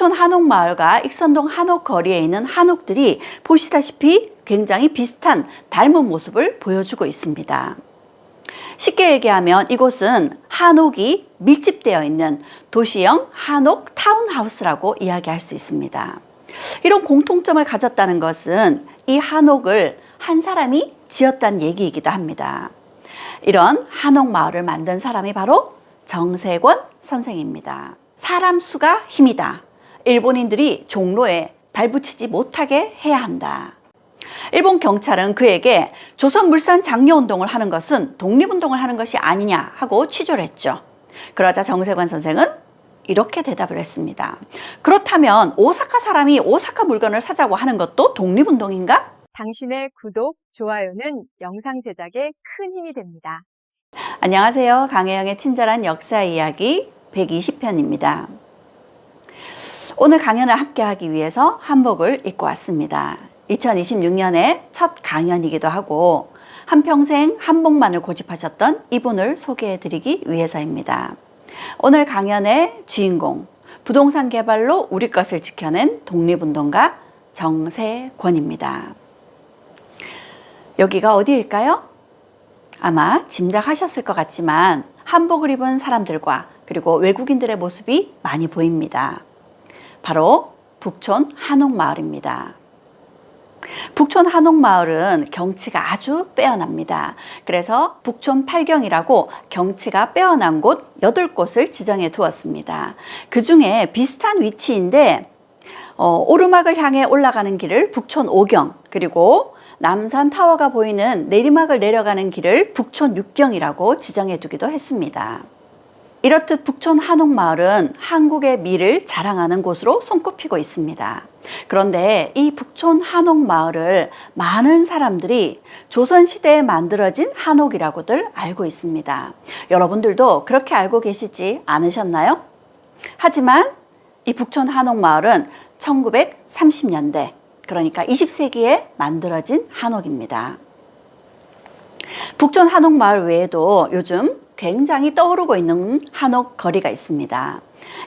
북촌 한옥마을과 익선동 한옥거리에 있는 한옥들이 보시다시피 굉장히 비슷한 닮은 모습을 보여주고 있습니다. 쉽게 얘기하면 이곳은 한옥이 밀집되어 있는 도시형 한옥 타운하우스라고 이야기할 수 있습니다. 이런 공통점을 가졌다는 것은 이 한옥을 한 사람이 지었다는 얘기이기도 합니다. 이런 한옥마을을 만든 사람이 바로 정세권 선생입니다. 사람 수가 힘이다. 일본인들이 종로에 발붙이지 못하게 해야 한다. 일본 경찰은 그에게 조선물산 장려운동을 하는 것은 독립운동을 하는 것이 아니냐 하고 취조를 했죠. 그러자 정세권 선생은 이렇게 대답을 했습니다. 그렇다면 오사카 사람이 오사카 물건을 사자고 하는 것도 독립운동인가? 당신의 구독, 좋아요는 영상 제작에 큰 힘이 됩니다. 안녕하세요. 강혜영의 친절한 역사 이야기 120편입니다. 오늘 강연을 함께하기 위해서 한복을 입고 왔습니다. 2026년에 첫 강연이기도 하고 한평생 한복만을 고집하셨던 이분을 소개해드리기 위해서입니다. 오늘 강연의 주인공, 부동산 개발로 우리 것을 지켜낸 독립운동가 정세권입니다. 여기가 어디일까요? 아마 짐작하셨을 것 같지만 한복을 입은 사람들과 그리고 외국인들의 모습이 많이 보입니다. 바로 북촌 한옥마을입니다. 북촌 한옥마을은 경치가 아주 빼어납니다. 그래서 북촌 8경이라고 경치가 빼어난 곳 8곳을 지정해 두었습니다. 그 중에 비슷한 위치인데 오르막을 향해 올라가는 길을 북촌 5경, 그리고 남산 타워가 보이는 내리막을 내려가는 길을 북촌 6경이라고 지정해 두기도 했습니다. 이렇듯 북촌 한옥마을은 한국의 미를 자랑하는 곳으로 손꼽히고 있습니다. 그런데 이 북촌 한옥마을을 많은 사람들이 조선시대에 만들어진 한옥이라고들 알고 있습니다. 여러분들도 그렇게 알고 계시지 않으셨나요? 하지만 이 북촌 한옥마을은 1930년대, 그러니까 20세기에 만들어진 한옥입니다. 북촌 한옥마을 외에도 요즘 굉장히 떠오르고 있는 한옥 거리가 있습니다.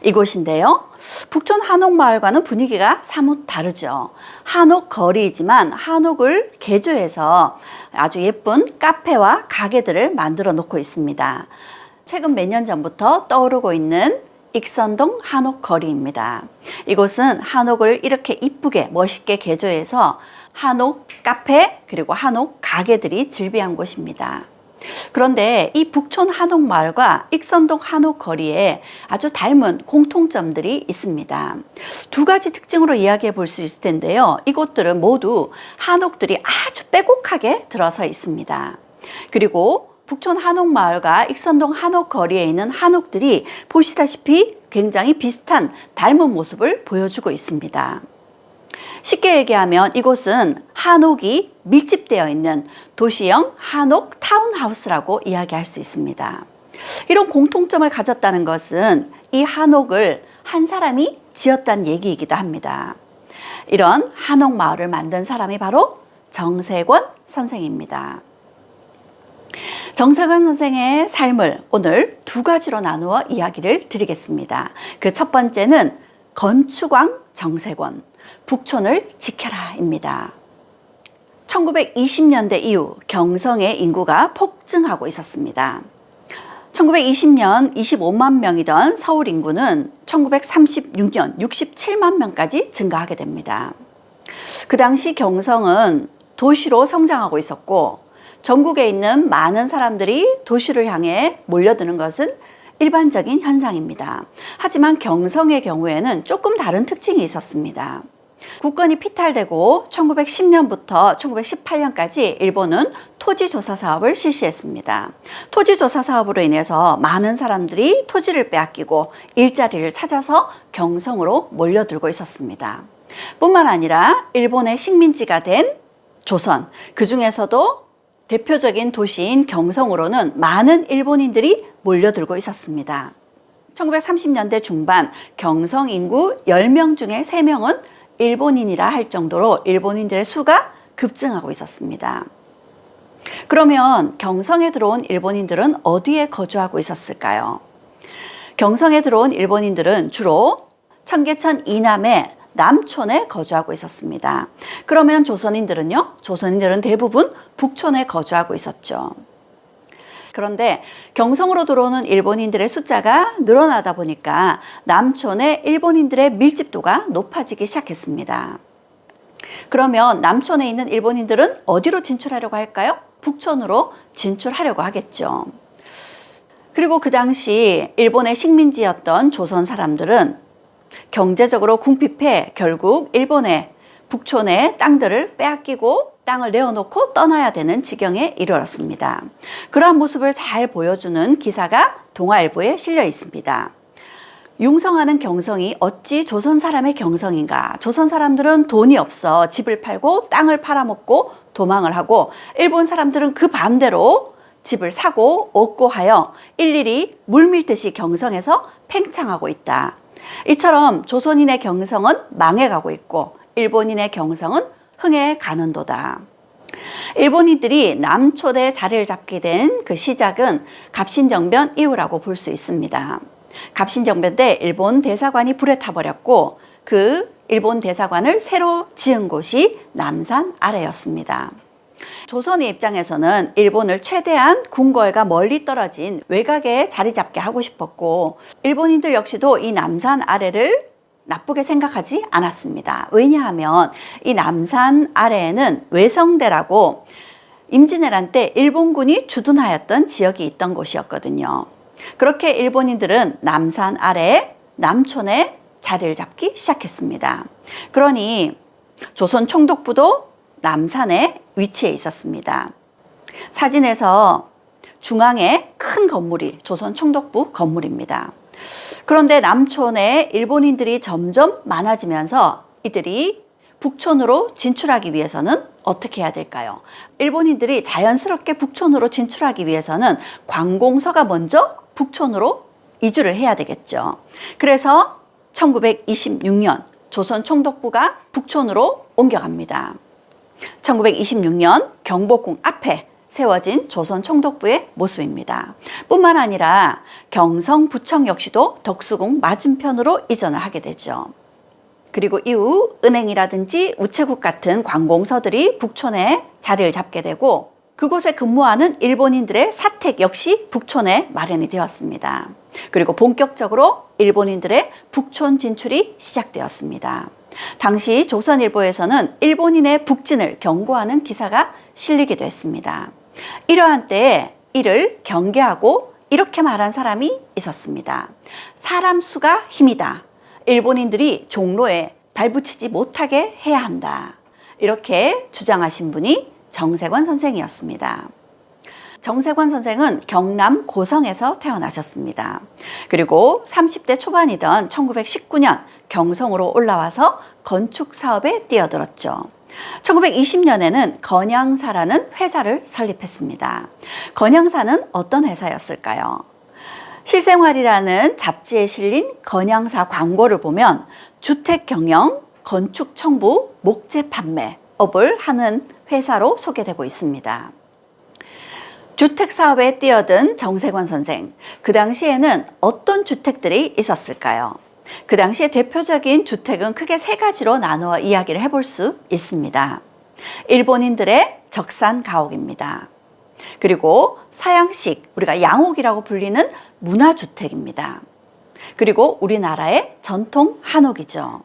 이곳인데요. 북촌 한옥마을과는 분위기가 사뭇 다르죠. 한옥 거리이지만 한옥을 개조해서 아주 예쁜 카페와 가게들을 만들어 놓고 있습니다. 최근 몇 년 전부터 떠오르고 있는 익선동 한옥거리입니다. 이곳은 한옥을 이렇게 이쁘게 멋있게 개조해서 한옥 카페 그리고 한옥 가게들이 즐비한 곳입니다. 그런데 이 북촌 한옥마을과 익선동 한옥거리에 아주 닮은 공통점들이 있습니다. 두 가지 특징으로 이야기해 볼 수 있을 텐데요. 이곳들은 모두 한옥들이 아주 빼곡하게 들어서 있습니다. 그리고 북촌 한옥마을과 익선동 한옥거리에 있는 한옥들이 보시다시피 굉장히 비슷한 닮은 모습을 보여주고 있습니다. 쉽게 얘기하면 이곳은 한옥이 밀집되어 있는 도시형 한옥 타운하우스라고 이야기할 수 있습니다. 이런 공통점을 가졌다는 것은 이 한옥을 한 사람이 지었다는 얘기이기도 합니다. 이런 한옥마을을 만든 사람이 바로 정세권 선생입니다. 정세권 선생의 삶을 오늘 두 가지로 나누어 이야기를 드리겠습니다. 그 첫 번째는 건축왕 정세권, 북촌을 지켜라입니다. 1920년대 이후 경성의 인구가 폭증하고 있었습니다. 1920년 25만 명이던 서울 인구는 1936년 67만 명까지 증가하게 됩니다. 그 당시 경성은 도시로 성장하고 있었고 전국에 있는 많은 사람들이 도시를 향해 몰려드는 것은 일반적인 현상입니다. 하지만 경성의 경우에는 조금 다른 특징이 있었습니다. 국권이 피탈되고 1910년부터 1918년까지 일본은 토지조사 사업을 실시했습니다. 토지조사 사업으로 인해서 많은 사람들이 토지를 빼앗기고 일자리를 찾아서 경성으로 몰려들고 있었습니다. 뿐만 아니라 일본의 식민지가 된 조선, 그 중에서도 대표적인 도시인 경성으로는 많은 일본인들이 몰려들고 있었습니다. 1930년대 중반 경성 인구 10명 중에 3명은 일본인이라 할 정도로 일본인들의 수가 급증하고 있었습니다. 그러면 경성에 들어온 일본인들은 어디에 거주하고 있었을까요? 경성에 들어온 일본인들은 주로 청계천 이남의 남촌에 거주하고 있었습니다. 그러면 조선인들은 대부분 북촌에 거주하고 있었죠. 그런데 경성으로 들어오는 일본인들의 숫자가 늘어나다 보니까 남촌의 일본인들의 밀집도가 높아지기 시작했습니다. 그러면 남촌에 있는 일본인들은 어디로 진출하려고 할까요? 북촌으로 진출하려고 하겠죠. 그리고 그 당시 일본의 식민지였던 조선 사람들은 경제적으로 궁핍해 결국 일본의 북촌의 땅들을 빼앗기고 땅을 내어놓고 떠나야 되는 지경에 이르렀습니다. 그러한 모습을 잘 보여주는 기사가 동아일보에 실려 있습니다. 융성하는 경성이 어찌 조선 사람의 경성인가? 조선 사람들은 돈이 없어 집을 팔고 땅을 팔아먹고 도망을 하고 일본 사람들은 그 반대로 집을 사고 얻고 하여 일일이 물밀듯이 경성에서 팽창하고 있다. 이처럼 조선인의 경성은 망해가고 있고 일본인의 경성은 흥해 가는도다. 일본인들이 남촌에 자리를 잡게 된 그 시작은 갑신정변 이후라고 볼 수 있습니다. 갑신정변 때 일본 대사관이 불에 타버렸고 그 일본 대사관을 새로 지은 곳이 남산 아래였습니다. 조선의 입장에서는 일본을 최대한 궁궐과 멀리 떨어진 외곽에 자리 잡게 하고 싶었고 일본인들 역시도 이 남산 아래를 나쁘게 생각하지 않았습니다. 왜냐하면 이 남산 아래에는 외성대라고 임진왜란 때 일본군이 주둔하였던 지역이 있던 곳이었거든요. 그렇게 일본인들은 남산 아래 남촌에 자리를 잡기 시작했습니다. 그러니 조선 총독부도 남산에 위치해 있었습니다. 사진에서 중앙에 큰 건물이 조선 총독부 건물입니다. 그런데 남촌에 일본인들이 점점 많아지면서 이들이 북촌으로 진출하기 위해서는 어떻게 해야 될까요? 일본인들이 자연스럽게 북촌으로 진출하기 위해서는 관공서가 먼저 북촌으로 이주를 해야 되겠죠. 그래서 1926년 조선 총독부가 북촌으로 옮겨갑니다. 1926년 경복궁 앞에 세워진 조선 총독부의 모습입니다. 뿐만 아니라 경성부청 역시도 덕수궁 맞은편으로 이전을 하게 되죠. 그리고 이후 은행이라든지 우체국 같은 관공서들이 북촌에 자리를 잡게 되고 그곳에 근무하는 일본인들의 사택 역시 북촌에 마련이 되었습니다. 그리고 본격적으로 일본인들의 북촌 진출이 시작되었습니다. 당시 조선일보에서는 일본인의 북진을 경고하는 기사가 실리기도 했습니다. 이러한 때에 이를 경계하고 이렇게 말한 사람이 있었습니다. 사람 수가 힘이다. 일본인들이 종로에 발붙이지 못하게 해야 한다. 이렇게 주장하신 분이 정세권 선생이었습니다. 정세권 선생은 경남 고성에서 태어나셨습니다. 그리고 30대 초반이던 1919년 경성으로 올라와서 건축 사업에 뛰어들었죠. 1920년에는 건양사라는 회사를 설립했습니다. 건양사는 어떤 회사였을까요? 실생활이라는 잡지에 실린 건양사 광고를 보면 주택 경영, 건축 청부, 목재 판매업을 하는 회사로 소개되고 있습니다. 주택 사업에 뛰어든 정세권 선생, 그 당시에는 어떤 주택들이 있었을까요? 그 당시에 대표적인 주택은 크게 세 가지로 나누어 이야기를 해볼 수 있습니다. 일본인들의 적산 가옥입니다. 그리고 서양식, 우리가 양옥이라고 불리는 문화주택입니다. 그리고 우리나라의 전통 한옥이죠.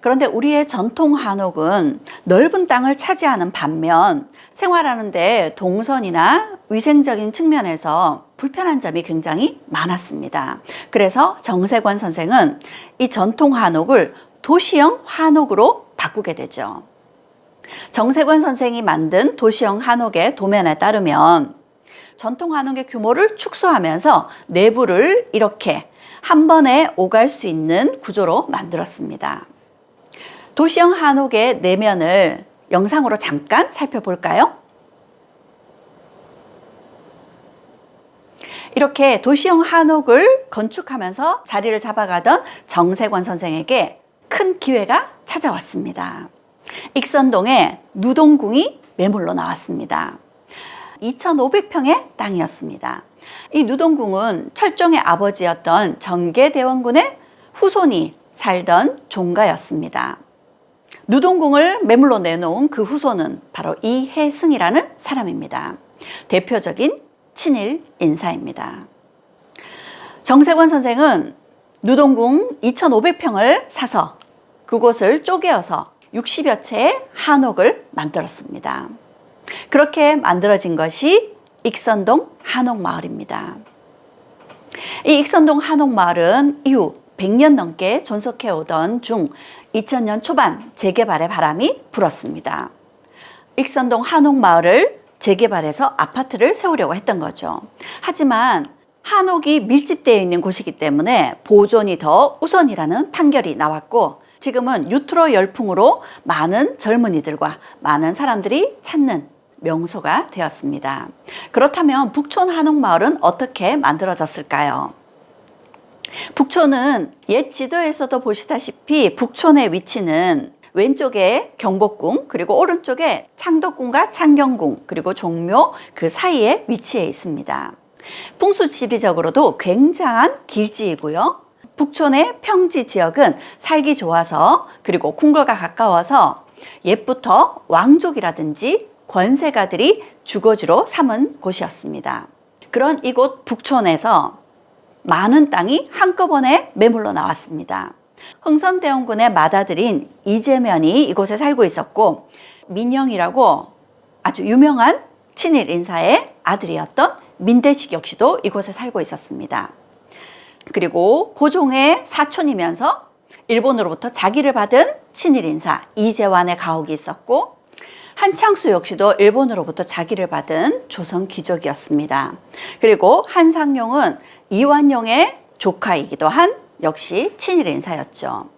그런데 우리의 전통 한옥은 넓은 땅을 차지하는 반면 생활하는데 동선이나 위생적인 측면에서 불편한 점이 굉장히 많았습니다. 그래서 정세권 선생은 이 전통 한옥을 도시형 한옥으로 바꾸게 되죠. 정세권 선생이 만든 도시형 한옥의 도면에 따르면 전통 한옥의 규모를 축소하면서 내부를 이렇게 한 번에 오갈 수 있는 구조로 만들었습니다. 도시형 한옥의 내면을 영상으로 잠깐 살펴볼까요? 이렇게 도시형 한옥을 건축하면서 자리를 잡아가던 정세권 선생에게 큰 기회가 찾아왔습니다. 익선동에 누동궁이 매물로 나왔습니다. 2,500평의 땅이었습니다. 이 누동궁은 철종의 아버지였던 정계대원군의 후손이 살던 종가였습니다. 누동궁을 매물로 내놓은 그 후손은 바로 이해승이라는 사람입니다. 대표적인 친일 인사입니다. 정세권 선생은 누동궁 2,500평을 사서 그곳을 쪼개어서 60여 채의 한옥을 만들었습니다. 그렇게 만들어진 것이 익선동 한옥마을입니다. 이 익선동 한옥마을은 이후 100년 넘게 존속해 오던 중 2000년 초반 재개발의 바람이 불었습니다. 익선동 한옥마을을 재개발해서 아파트를 세우려고 했던 거죠. 하지만 한옥이 밀집되어 있는 곳이기 때문에 보존이 더 우선이라는 판결이 나왔고, 지금은 유트로 열풍으로 많은 젊은이들과 많은 사람들이 찾는 명소가 되었습니다. 그렇다면 북촌 한옥마을은 어떻게 만들어졌을까요? 북촌은 옛 지도에서도 보시다시피 북촌의 위치는 왼쪽에 경복궁, 그리고 오른쪽에 창덕궁과 창경궁, 그리고 종묘 그 사이에 위치해 있습니다. 풍수 지리적으로도 굉장한 길지이고요. 북촌의 평지 지역은 살기 좋아서, 그리고 궁궐과 가까워서 옛부터 왕족이라든지 권세가들이 주거지로 삼은 곳이었습니다. 그런 이곳 북촌에서 많은 땅이 한꺼번에 매물로 나왔습니다. 흥선대원군의 맏아들인 이재면이 이곳에 살고 있었고, 민영이라고 아주 유명한 친일 인사의 아들이었던 민대식 역시도 이곳에 살고 있었습니다. 그리고 고종의 사촌이면서 일본으로부터 자기를 받은 친일 인사 이재완의 가옥이 있었고, 한창수 역시도 일본으로부터 자기를 받은 조선 귀족이었습니다. 그리고 한상용은 이완용의 조카이기도 한 역시 친일 인사였죠.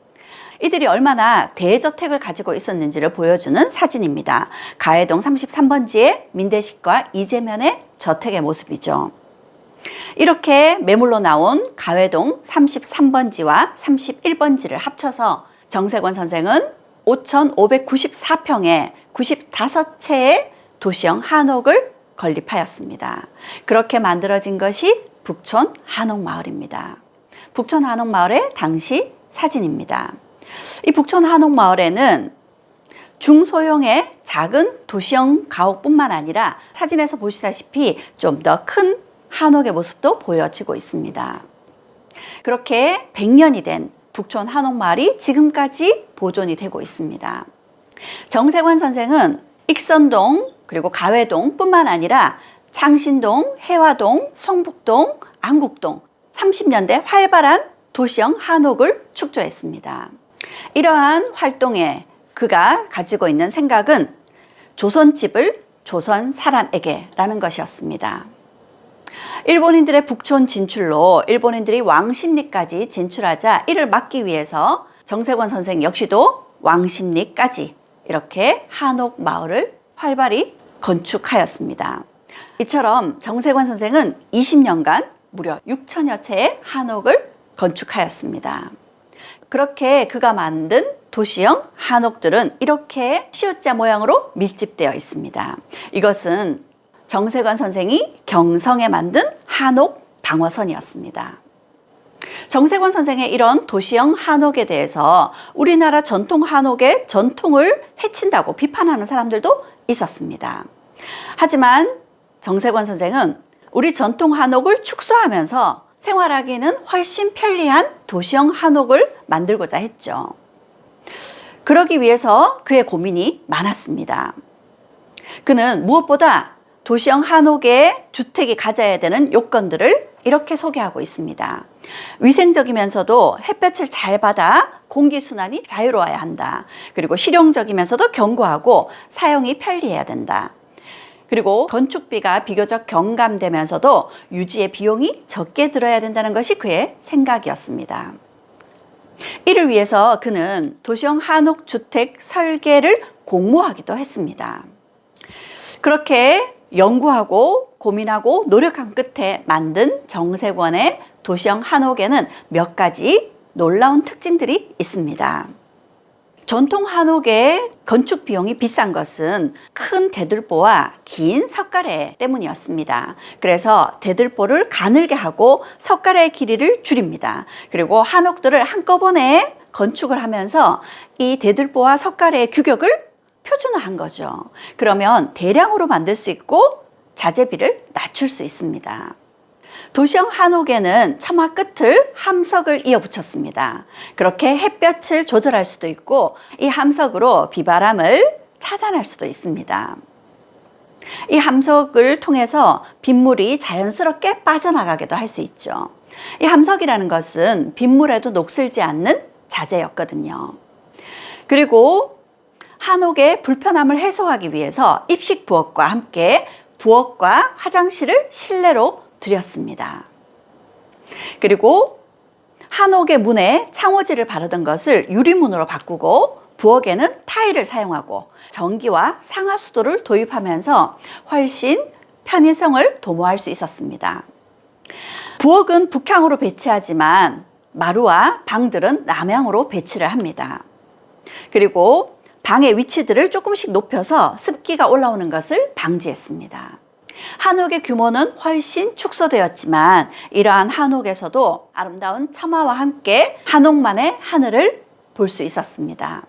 이들이 얼마나 대저택을 가지고 있었는지를 보여주는 사진입니다. 가해동 33번지의 민대식과 이재면의 저택의 모습이죠. 이렇게 매물로 나온 가해동 33번지와 31번지를 합쳐서 정세권 선생은 5,594평에 95채의 도시형 한옥을 건립하였습니다. 그렇게 만들어진 것이 북촌 한옥마을입니다. 북촌 한옥마을의 당시 사진입니다. 이 북촌 한옥마을에는 중소형의 작은 도시형 가옥뿐만 아니라 사진에서 보시다시피 좀 더 큰 한옥의 모습도 보여지고 있습니다. 그렇게 100년이 된 북촌 한옥마을이 지금까지 보존이 되고 있습니다. 정세권 선생은 익선동 그리고 가회동 뿐만 아니라 창신동, 해화동, 성북동, 안국동 30년대 활발한 도시형 한옥을 축조했습니다. 이러한 활동에 그가 가지고 있는 생각은 조선집을 조선 사람에게 라는 것이었습니다. 일본인들의 북촌 진출로 일본인들이 왕십리까지 진출하자 이를 막기 위해서 정세권 선생 역시도 왕십리까지 이렇게 한옥 마을을 활발히 건축하였습니다. 이처럼 정세권 선생은 20년간 무려 6천여 채의 한옥을 건축하였습니다. 그렇게 그가 만든 도시형 한옥들은 이렇게 시옷자 모양으로 밀집되어 있습니다. 이것은 정세권 선생이 경성에 만든 한옥 방어선이었습니다. 정세권 선생의 이런 도시형 한옥에 대해서 우리나라 전통 한옥의 전통을 해친다고 비판하는 사람들도 있었습니다. 하지만 정세권 선생은 우리 전통 한옥을 축소하면서 생활하기는 훨씬 편리한 도시형 한옥을 만들고자 했죠. 그러기 위해서 그의 고민이 많았습니다. 그는 무엇보다 도시형 한옥의 주택이 가져야 되는 요건들을 이렇게 소개하고 있습니다. 위생적이면서도 햇볕을 잘 받아 공기순환이 자유로워야 한다. 그리고 실용적이면서도 견고하고 사용이 편리해야 된다. 그리고 건축비가 비교적 경감되면서도 유지의 비용이 적게 들어야 된다는 것이 그의 생각이었습니다. 이를 위해서 그는 도시형 한옥 주택 설계를 공모하기도 했습니다. 그렇게 연구하고 고민하고 노력한 끝에 만든 정세권의 도시형 한옥에는 몇 가지 놀라운 특징들이 있습니다. 전통 한옥의 건축 비용이 비싼 것은 큰 대들보와 긴 석가래 때문이었습니다. 그래서 대들보를 가늘게 하고 석가래의 길이를 줄입니다. 그리고 한옥들을 한꺼번에 건축을 하면서 이 대들보와 석가래의 규격을 표준화한 거죠. 그러면 대량으로 만들 수 있고 자재비를 낮출 수 있습니다. 도시형 한옥에는 처마 끝을 함석을 이어 붙였습니다. 그렇게 햇볕을 조절할 수도 있고 이 함석으로 비바람을 차단할 수도 있습니다. 이 함석을 통해서 빗물이 자연스럽게 빠져나가게도 할 수 있죠. 이 함석이라는 것은 빗물에도 녹슬지 않는 자재였거든요. 그리고 한옥의 불편함을 해소하기 위해서 입식 부엌과 함께 부엌과 화장실을 실내로 들였습니다. 그리고 한옥의 문에 창호지를 바르던 것을 유리문으로 바꾸고 부엌에는 타일을 사용하고 전기와 상하수도를 도입하면서 훨씬 편의성을 도모할 수 있었습니다. 부엌은 북향으로 배치하지만 마루와 방들은 남향으로 배치를 합니다. 그리고 방의 위치들을 조금씩 높여서 습기가 올라오는 것을 방지했습니다. 한옥의 규모는 훨씬 축소되었지만 이러한 한옥에서도 아름다운 처마와 함께 한옥만의 하늘을 볼 수 있었습니다.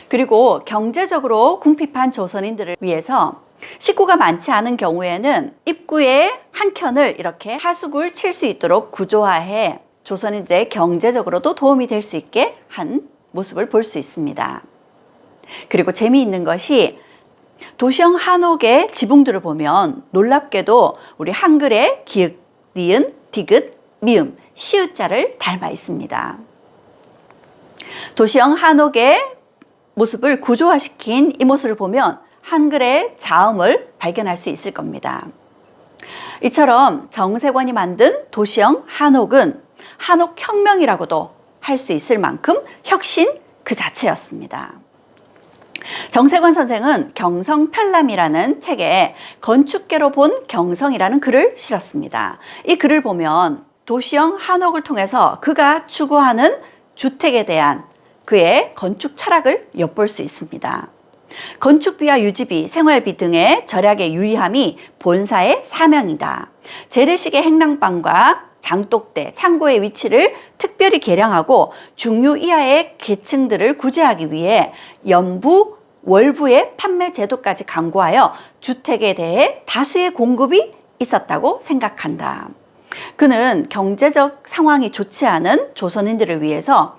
그리고 경제적으로 궁핍한 조선인들을 위해서 식구가 많지 않은 경우에는 입구의 한 켠을 이렇게 하수구를 칠 수 있도록 구조화해 조선인들의 경제적으로도 도움이 될 수 있게 한 모습을 볼 수 있습니다. 그리고 재미있는 것이 도시형 한옥의 지붕들을 보면 놀랍게도 우리 한글의 기역, 니은, 디귿, 미음, 시읒자를 닮아 있습니다. 도시형 한옥의 모습을 구조화시킨 이 모습을 보면 한글의 자음을 발견할 수 있을 겁니다. 이처럼 정세권이 만든 도시형 한옥은 한옥혁명이라고도 할 수 있을 만큼 혁신 그 자체였습니다. 정세권 선생은 경성편람이라는 책에 건축계로 본 경성이라는 글을 실었습니다. 이 글을 보면 도시형 한옥을 통해서 그가 추구하는 주택에 대한 그의 건축 철학을 엿볼 수 있습니다. 건축비와 유지비, 생활비 등의 절약에 유의함이 본사의 사명이다. 재래식의 행랑방과 장독대, 창고의 위치를 특별히 개량하고 중류 이하의 계층들을 구제하기 위해 연부, 월부의 판매 제도까지 강구하여 주택에 대해 다수의 공급이 있었다고 생각한다. 그는 경제적 상황이 좋지 않은 조선인들을 위해서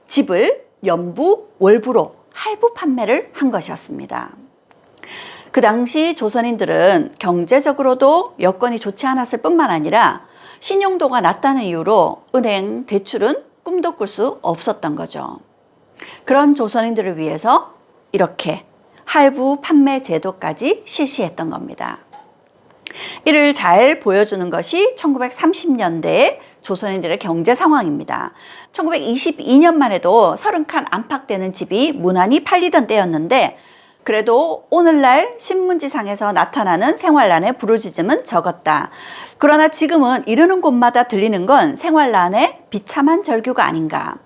집을 연부, 월부로 할부 판매를 한 것이었습니다. 그 당시 조선인들은 경제적으로도 여건이 좋지 않았을 뿐만 아니라 신용도가 낮다는 이유로 은행 대출은 꿈도 꿀 수 없었던 거죠. 그런 조선인들을 위해서 이렇게 할부 판매 제도까지 실시했던 겁니다. 이를 잘 보여주는 것이 1930년대의 조선인들의 경제 상황입니다. 1922년만 해도 30칸 안팎되는 집이 무난히 팔리던 때였는데 그래도 오늘날 신문지상에서 나타나는 생활난의 부르짖음은 적었다. 그러나 지금은 이르는 곳마다 들리는 건 생활난의 비참한 절규가 아닌가.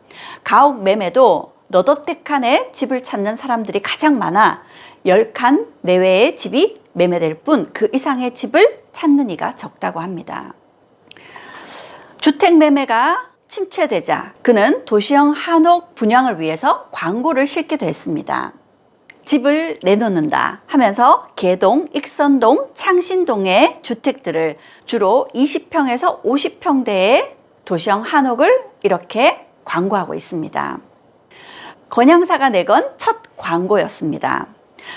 가옥 매매도 너덧 칸의 집을 찾는 사람들이 가장 많아 10칸 내외의 집이 매매될 뿐 그 이상의 집을 찾는 이가 적다고 합니다. 주택 매매가 침체되자 그는 도시형 한옥 분양을 위해서 광고를 실게 됐습니다. 집을 내놓는다 하면서 개동, 익선동, 창신동의 주택들을 주로 20평에서 50평대의 도시형 한옥을 이렇게 광고하고 있습니다. 건양사가 내건 첫 광고였습니다.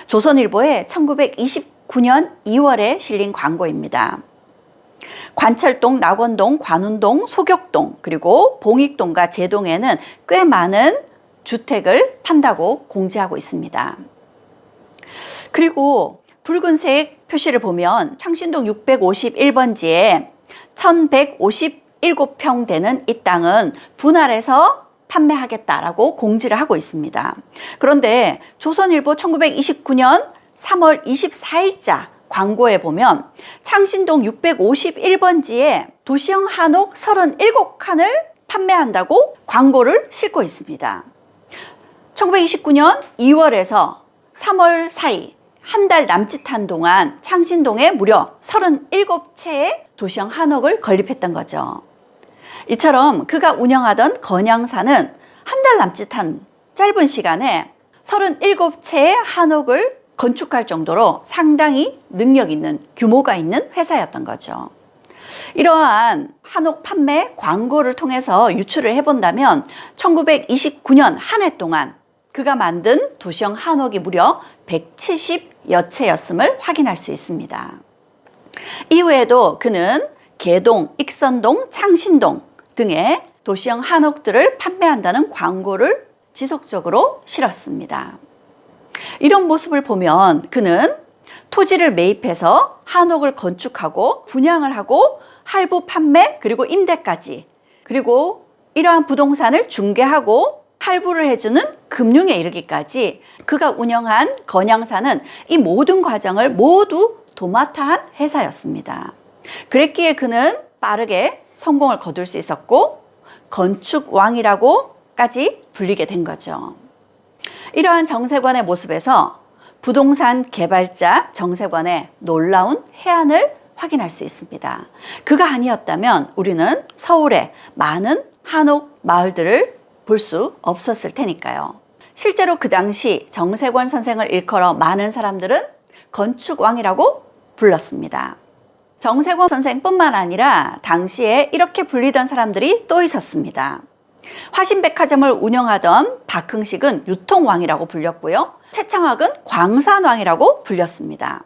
조선일보에 1929년 2월에 실린 광고입니다. 관철동, 낙원동, 관운동, 소격동, 그리고 봉익동과 제동에는 꽤 많은 주택을 판다고 공지하고 있습니다. 그리고 붉은색 표시를 보면 창신동 651번지에 1157평 되는 이 땅은 분할해서 판매하겠다라고 공지를 하고 있습니다. 그런데 조선일보 1929년 3월 24일자 광고에 보면 창신동 651번지에 도시형 한옥 37칸을 판매한다고 광고를 싣고 있습니다. 1929년 2월에서 3월 사이 한 달 남짓한 동안 창신동에 무려 37채의 도시형 한옥을 건립했던 거죠. 이처럼 그가 운영하던 건양사는 한 달 남짓한 짧은 시간에 37채의 한옥을 건축할 정도로 상당히 능력 있는, 규모가 있는 회사였던 거죠. 이러한 한옥 판매 광고를 통해서 유추를 해본다면 1929년 한 해 동안 그가 만든 도시형 한옥이 무려 170여 채였음을 확인할 수 있습니다. 이후에도 그는 개동, 익선동, 창신동 등의 도시형 한옥들을 판매한다는 광고를 지속적으로 실었습니다. 이런 모습을 보면 그는 토지를 매입해서 한옥을 건축하고 분양을 하고 할부 판매 그리고 임대까지, 그리고 이러한 부동산을 중개하고 할부를 해주는 금융에 이르기까지 그가 운영한 건양사는 이 모든 과정을 모두 도맡아 한 회사였습니다. 그랬기에 그는 빠르게 성공을 거둘 수 있었고 건축왕이라고까지 불리게 된 거죠. 이러한 정세관의 모습에서 부동산 개발자 정세관의 놀라운 해안을 확인할 수 있습니다. 그가 아니었다면 우리는 서울의 많은 한옥 마을들을 볼 수 없었을 테니까요. 실제로 그 당시 정세관 선생을 일컬어 많은 사람들은 건축왕이라고 불렀습니다. 정세관 선생뿐만 아니라 당시에 이렇게 불리던 사람들이 또 있었습니다. 화신백화점을 운영하던 박흥식은 유통왕이라고 불렸고요. 최창학은 광산왕이라고 불렸습니다.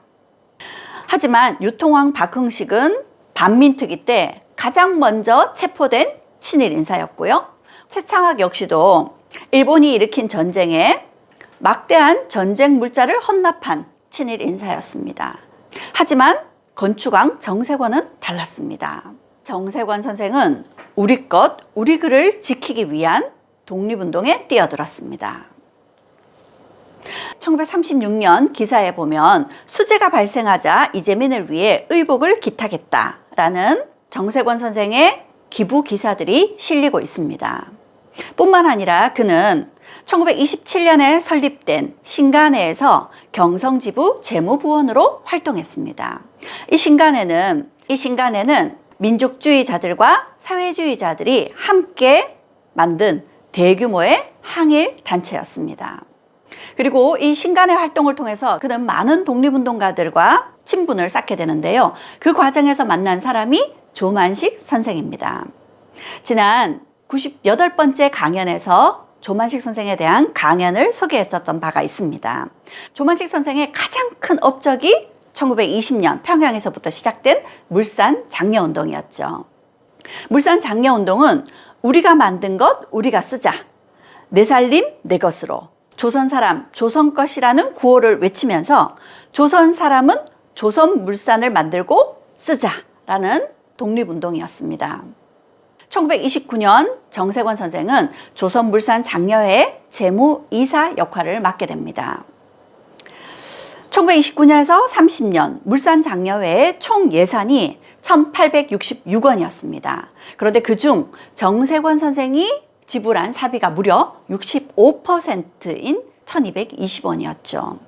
하지만 유통왕 박흥식은 반민특위 때 가장 먼저 체포된 친일 인사였고요. 최창학 역시도 일본이 일으킨 전쟁에 막대한 전쟁 물자를 헌납한 친일 인사였습니다. 하지만 건축왕 정세관은 달랐습니다. 정세관 선생은 우리 것, 우리 글을 지키기 위한 독립운동에 뛰어들었습니다. 1936년 기사에 보면 수재가 발생하자 이재민을 위해 의복을 기탁했다라는 정세관 선생의 기부 기사들이 실리고 있습니다. 뿐만 아니라 그는 1927년에 설립된 신간회에서 경성지부 재무부원으로 활동했습니다. 이 신간회는 민족주의자들과 사회주의자들이 함께 만든 대규모의 항일 단체였습니다. 그리고 이 신간회 활동을 통해서 그는 많은 독립운동가들과 친분을 쌓게 되는데요. 그 과정에서 만난 사람이 조만식 선생입니다. 지난 98번째 강연에서 조만식 선생에 대한 강연을 소개했었던 바가 있습니다. 조만식 선생의 가장 큰 업적이 1920년 평양에서부터 시작된 물산 장려운동이었죠. 물산 장려운동은 우리가 만든 것 우리가 쓰자, 내 살림 내 것으로, 조선 사람 조선 것이라는 구호를 외치면서 조선 사람은 조선 물산을 만들고 쓰자라는 독립운동이었습니다. 1929년 정세관 선생은 조선물산 장려회 재무이사 역할을 맡게 됩니다. 1929년에서 30년 물산 장려회의 총 예산이 1866원이었습니다. 그런데 그중 정세관 선생이 지불한 사비가 무려 65%인 1220원이었죠.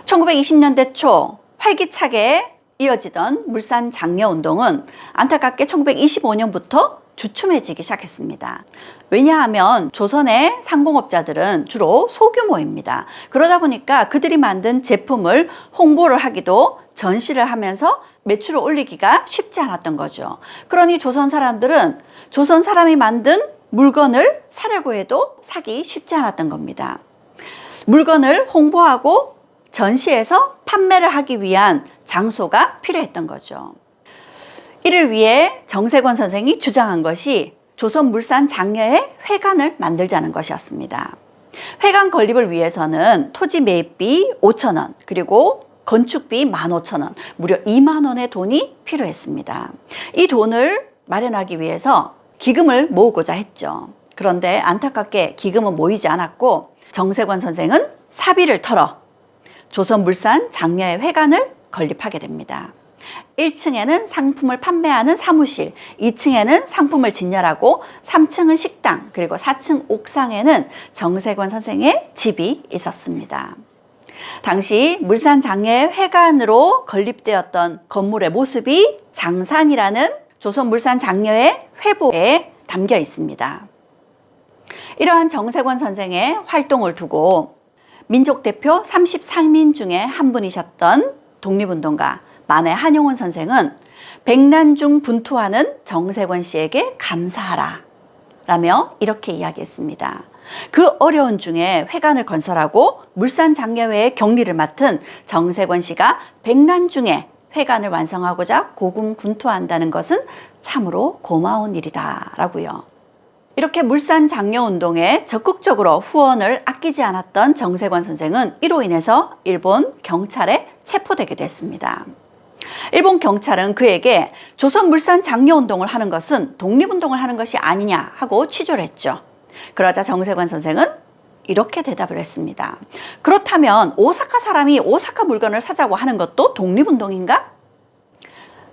1920년대 초 활기차게 이어지던 물산 장려운동은 안타깝게 1925년부터 주춤해지기 시작했습니다. 왜냐하면 조선의 상공업자들은 주로 소규모입니다. 그러다 보니까 그들이 만든 제품을 홍보를 하기도 전시를 하면서 매출을 올리기가 쉽지 않았던 거죠. 그러니 조선 사람들은 조선 사람이 만든 물건을 사려고 해도 사기 쉽지 않았던 겁니다. 물건을 홍보하고 전시해서 판매를 하기 위한 장소가 필요했던 거죠. 이를 위해 정세관 선생이 주장한 것이 조선물산 장려회 회관을 만들자는 것이었습니다. 회관 건립을 위해서는 토지 매입비 5,000원 그리고 건축비 15,000원, 무려 2만 원의 돈이 필요했습니다. 이 돈을 마련하기 위해서 기금을 모으고자 했죠. 그런데 안타깝게 기금은 모이지 않았고 정세관 선생은 사비를 털어 조선물산 장려회 회관을 건립하게 됩니다. 1층에는 상품을 판매하는 사무실, 2층에는 상품을 진열하고 3층은 식당, 그리고 4층 옥상에는 정세관 선생의 집이 있었습니다. 당시 물산장려회 회관으로 건립되었던 건물의 모습이 장산이라는 조선물산장려회 회보에 담겨 있습니다. 이러한 정세권 선생의 활동을 두고 민족 대표 33인 중에 한 분이셨던 독립운동가 만해 한용운 선생은 백난 중 분투하는 정세권 씨에게 감사하라 라며 이렇게 이야기했습니다. 그 어려운 중에 회관을 건설하고 물산장려회의 격리를 맡은 정세권 씨가 백난 중에 회관을 완성하고자 고군분투한다는 것은 참으로 고마운 일이다 라고요. 이렇게 물산장려운동에 적극적으로 후원을 아끼지 않았던 정세권 선생은 이로 인해서 일본 경찰에 체포되게 됐습니다. 일본 경찰은 그에게 조선 물산장려운동을 하는 것은 독립운동을 하는 것이 아니냐 하고 취조를 했죠. 그러자 정세권 선생은 이렇게 대답을 했습니다. 그렇다면 오사카 사람이 오사카 물건을 사자고 하는 것도 독립운동인가?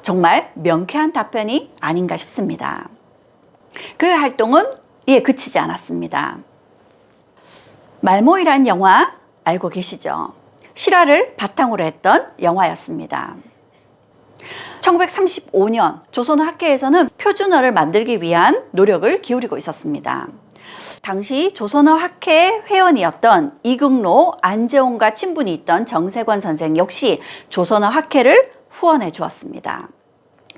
정말 명쾌한 답변이 아닌가 싶습니다. 그의 활동은 이에 그치지 않았습니다. 말모이란 영화 알고 계시죠? 실화를 바탕으로 했던 영화였습니다. 1935년 조선어학회에서는 표준어를 만들기 위한 노력을 기울이고 있었습니다. 당시 조선어학회 회원이었던 이극로, 안재홍과 친분이 있던 정세권 선생 역시 조선어학회를 후원해 주었습니다.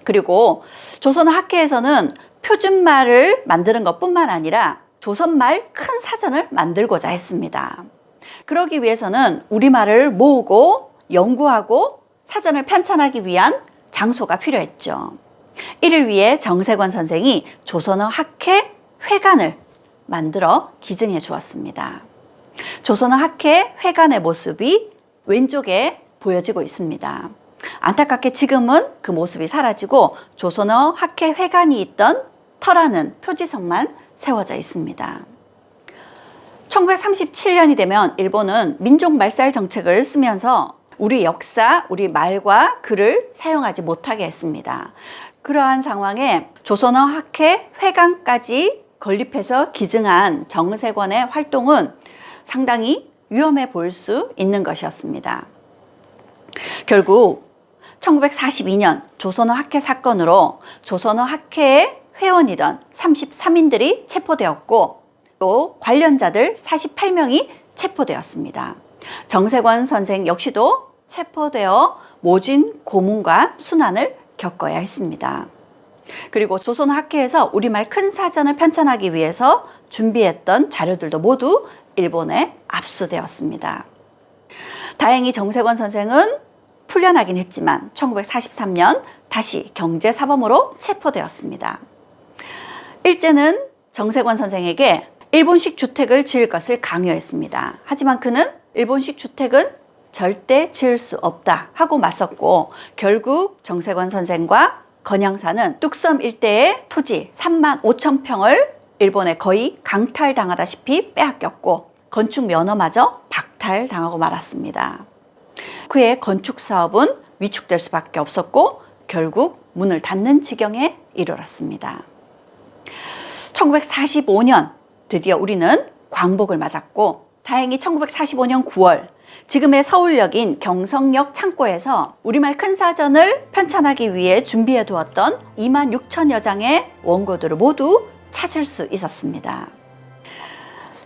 그리고 조선어학회에서는 표준말을 만드는 것뿐만 아니라 조선말 큰 사전을 만들고자 했습니다. 그러기 위해서는 우리말을 모으고 연구하고 사전을 편찬하기 위한 장소가 필요했죠. 이를 위해 정세권 선생이 조선어학회 회관을 만들어 기증해 주었습니다. 조선어학회 회관의 모습이 왼쪽에 보여지고 있습니다. 안타깝게 지금은 그 모습이 사라지고 조선어학회 회관이 있던 터라는 표지석만 세워져 있습니다. 1937년이 되면 일본은 민족말살 정책을 쓰면서 우리 역사, 우리 말과 글을 사용하지 못하게 했습니다. 그러한 상황에 조선어학회 회관까지 건립해서 기증한 정세권의 활동은 상당히 위험해 보일 수 있는 것이었습니다. 결국 1942년 조선어학회 사건으로 조선어학회의 회원이던 33인들이 체포되었고 또 관련자들 48명이 체포되었습니다. 정세권 선생 역시도 체포되어 모진 고문과 순환을 겪어야 했습니다. 그리고 조선어학회에서 우리말 큰 사전을 편찬하기 위해서 준비했던 자료들도 모두 일본에 압수되었습니다. 다행히 정세권 선생은 풀려나긴 했지만 1943년 다시 경제사범으로 체포되었습니다. 일제는 정세권 선생에게 일본식 주택을 지을 것을 강요했습니다. 하지만 그는 일본식 주택은 절대 지을 수 없다 하고 맞섰고 결국 정세권 선생과 건양사는 뚝섬 일대의 토지 3만 5천 평을 일본에 거의 강탈당하다시피 빼앗겼고 건축 면허마저 박탈당하고 말았습니다. 그의 건축 사업은 위축될 수밖에 없었고 결국 문을 닫는 지경에 이르렀습니다. 1945년 드디어 우리는 광복을 맞았고 다행히 1945년 9월 지금의 서울역인 경성역 창고에서 우리말 큰 사전을 편찬하기 위해 준비해 두었던 2만 6천여 장의 원고들을 모두 찾을 수 있었습니다.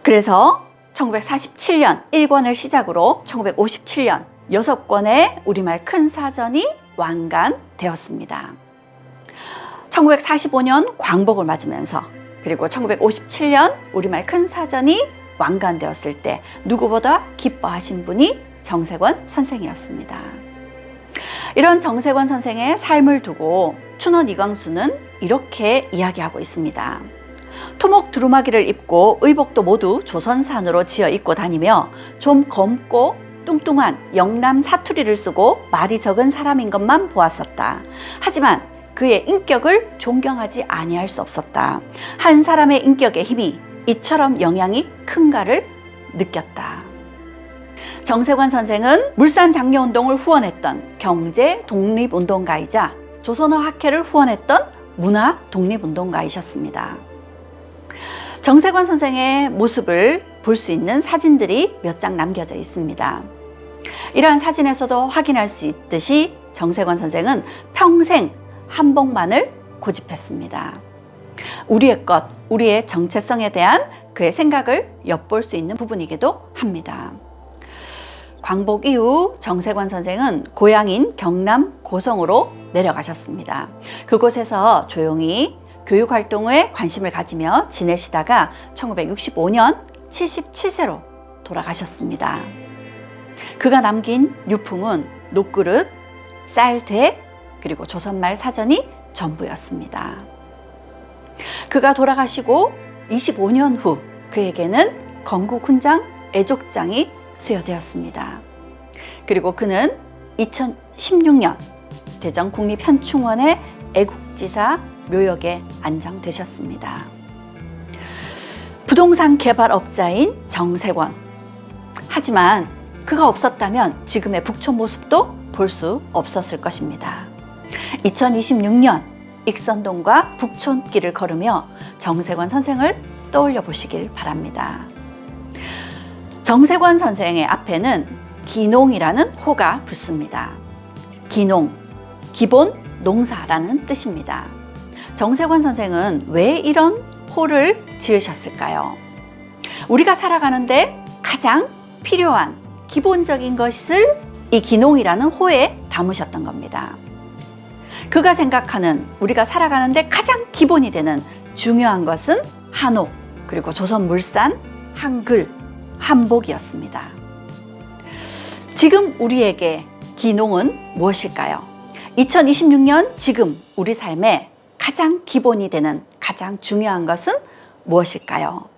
그래서 1947년 1권을 시작으로 1957년 6권의 우리말 큰 사전이 완간되었습니다. 1945년 광복을 맞으면서 그리고 1957년 우리말 큰 사전이 완간되었을 때 누구보다 기뻐하신 분이 정세권 선생이었습니다. 이런 정세권 선생의 삶을 두고 춘원 이광수는 이렇게 이야기하고 있습니다. 토목 두루마기를 입고 의복도 모두 조선산으로 지어 입고 다니며 좀 검고 뚱뚱한 영남 사투리를 쓰고 말이 적은 사람인 것만 보았었다. 하지만 그의 인격을 존경하지 아니할 수 없었다. 한 사람의 인격의 힘이 이처럼 영향이 큰가를 느꼈다. 정세권 선생은 물산장려운동을 후원했던 경제 독립운동가이자 조선어학회를 후원했던 문화 독립운동가이셨습니다. 정세권 선생의 모습을 볼 수 있는 사진들이 몇 장 남겨져 있습니다. 이러한 사진에서도 확인할 수 있듯이 정세권 선생은 평생 한복만을 고집했습니다. 우리의 것, 우리의 정체성에 대한 그의 생각을 엿볼 수 있는 부분이기도 합니다. 광복 이후 정세관 선생은 고향인 경남 고성으로 내려가셨습니다. 그곳에서 조용히 교육활동에 관심을 가지며 지내시다가 1965년 77세로 돌아가셨습니다. 그가 남긴 유품은 녹그릇, 쌀대, 그리고 조선말 사전이 전부였습니다. 그가 돌아가시고 25년 후 그에게는 건국훈장 애족장이 수여되었습니다. 그리고 그는 2016년 대전 국립현충원의 애국지사 묘역에 안장되셨습니다. 부동산 개발업자인 정세권. 하지만 그가 없었다면 지금의 북촌 모습도 볼 수 없었을 것입니다. 2026년 익선동과 북촌길을 걸으며 정세권 선생을 떠올려 보시길 바랍니다. 정세권 선생의 앞에는 기농이라는 호가 붙습니다. 기농, 기본 농사라는 뜻입니다. 정세권 선생은 왜 이런 호를 지으셨을까요? 우리가 살아가는데 가장 필요한 기본적인 것을 이 기농이라는 호에 담으셨던 겁니다. 그가 생각하는 우리가 살아가는데 가장 기본이 되는 중요한 것은 한옥, 그리고 조선물산, 한글, 한복이었습니다. 지금 우리에게 기농은 무엇일까요? 2026년 지금 우리 삶에 가장 기본이 되는 가장 중요한 것은 무엇일까요?